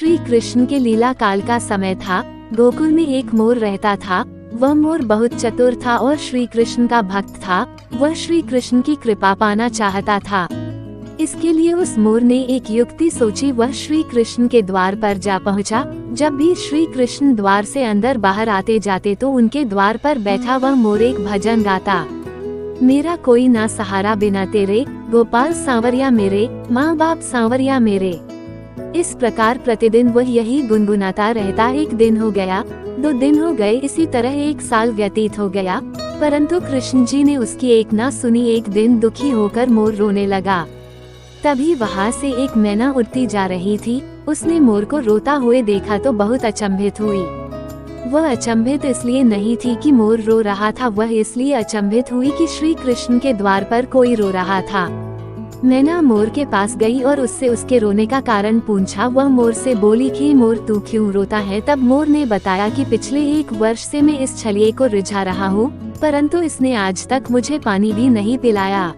श्री कृष्ण के लीला काल का समय था। गोकुल में एक मोर रहता था। वह मोर बहुत चतुर था और श्री कृष्ण का भक्त था। वह श्री कृष्ण की कृपा पाना चाहता था। इसके लिए उस मोर ने एक युक्ति सोची। वह श्री कृष्ण के द्वार पर जा पहुंचा। जब भी श्री कृष्ण द्वार से अंदर बाहर आते जाते तो उनके द्वार पर बैठा वह मोर एक भजन गाता। मेरा कोई ना सहारा बिना तेरे, गोपाल सांवरिया मेरे, माँ बाप सांवरिया मेरे। इस प्रकार प्रतिदिन वह यही गुनगुनाता रहता। एक दिन हो गया, 2 दिन हो गए, इसी तरह 1 साल व्यतीत हो गया, परंतु कृष्ण जी ने उसकी एक ना सुनी। एक दिन दुखी होकर मोर रोने लगा। तभी वहाँ से एक मैना उड़ती जा रही थी। उसने मोर को रोता हुए देखा तो बहुत अचंभित हुई। वह अचंभित इसलिए नहीं थी कि मोर रो रहा था, वह इसलिए अचंभित हुई कि श्री कृष्ण के द्वार पर कोई रो रहा था। मैना मोर के पास गई और उससे उसके रोने का कारण पूछा। वह मोर से बोली कि मोर तू क्यों रोता है। तब मोर ने बताया कि पिछले 1 वर्ष से मैं इस छलिए को रिझा रहा हूँ, परंतु इसने आज तक मुझे पानी भी नहीं पिलाया।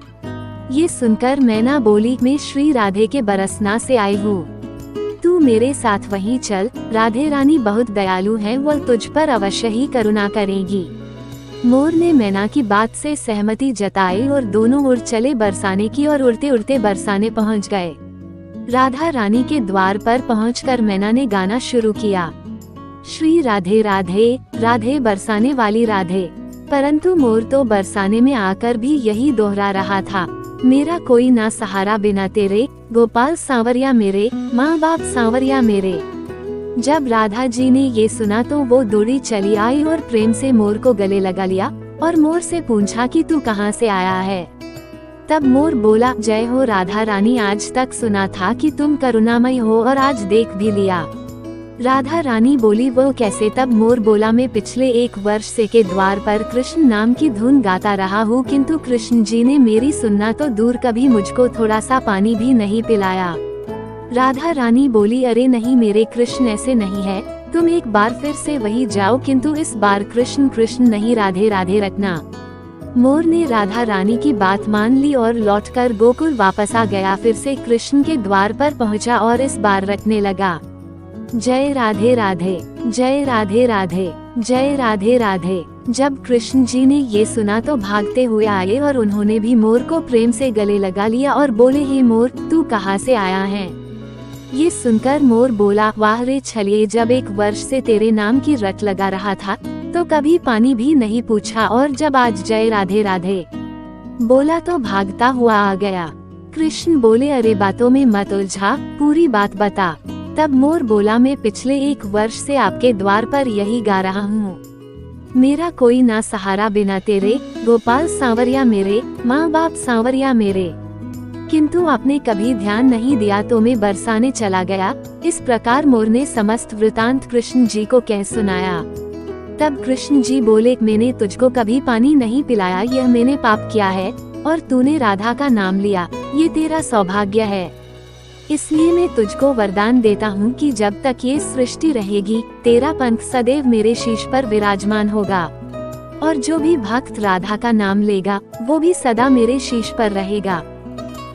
ये सुनकर मैना बोली, मैं श्री राधे के बरसना से आई हूँ, तू मेरे साथ वहीं चल। राधे रानी बहुत दयालु है, वह तुझ पर अवश्य ही करुणा करेगी। मोर ने मैना की बात से सहमति जताई और दोनों उड़ चले बरसाने की और उड़ते उड़ते बरसाने पहुंच गए। राधा रानी के द्वार पर पहुंचकर मैना ने गाना शुरू किया, श्री राधे राधे, राधे बरसाने वाली राधे। परंतु मोर तो बरसाने में आकर भी यही दोहरा रहा था, मेरा कोई ना सहारा बिना तेरे, गोपाल सांवरिया मेरे, माँ बाप सांवरिया मेरे। जब राधा जी ने ये सुना तो वो दौड़ी चली आई और प्रेम से मोर को गले लगा लिया और मोर से पूछा कि तू कहाँ से आया है। तब मोर बोला, जय हो राधा रानी, आज तक सुना था कि तुम करुणामय हो और आज देख भी लिया। राधा रानी बोली, वो कैसे। तब मोर बोला, मैं पिछले 1 वर्ष से के द्वार पर कृष्ण नाम की धुन गाता रहा हूँ, किंतु कृष्ण जी ने मेरी सुनना तो दूर, कभी मुझको थोड़ा सा पानी भी नहीं पिलाया। राधा रानी बोली, अरे नहीं मेरे कृष्ण ऐसे नहीं है, तुम एक बार फिर से वही जाओ, किंतु इस बार कृष्ण कृष्ण नहीं राधे राधे रखना। मोर ने राधा रानी की बात मान ली और लौटकर गोकुल वापस आ गया। फिर से कृष्ण के द्वार पर पहुंचा और इस बार रखने लगा, जय राधे राधे, जय राधे राधे, जय राधे राधे। जब कृष्ण जी ने ये सुना तो भागते हुए आए और उन्होंने भी मोर को प्रेम से गले लगा लिया और बोले, हे मोर, तू कहाँ से आया है। ये सुनकर मोर बोला, वाह रे छलिए, जब 1 वर्ष से तेरे नाम की रट लगा रहा था तो कभी पानी भी नहीं पूछा, और जब आज जय राधे राधे बोला तो भागता हुआ आ गया। कृष्ण बोले, अरे बातों में मत उलझा, पूरी बात बता। तब मोर बोला, मैं पिछले 1 वर्ष से आपके द्वार पर यही गा रहा हूँ, मेरा कोई ना सहारा बिना तेरे, गोपाल सांवरिया मेरे, माँ बाप सांवरिया मेरे। किंतु आपने कभी ध्यान नहीं दिया तो मैं बरसाने चला गया। इस प्रकार मोर ने समस्त वृतांत कृष्ण जी को कह सुनाया। तब कृष्ण जी बोले, मैंने तुझको कभी पानी नहीं पिलाया, यह मैंने पाप किया है, और तूने राधा का नाम लिया, ये तेरा सौभाग्य है। इसलिए मैं तुझको वरदान देता हूँ कि जब तक ये सृष्टि रहेगी, तेरा पंख सदैव मेरे शीश पर विराजमान होगा, और जो भी भक्त राधा का नाम लेगा वो भी सदा मेरे शीश पर रहेगा।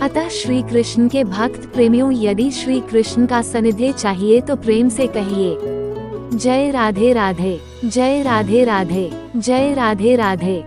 अतः श्री कृष्ण के भक्त प्रेमियों, यदि श्री कृष्ण का सानिध्य चाहिए तो प्रेम से कहिए, जय राधे राधे, जय राधे राधे, जय राधे राधे।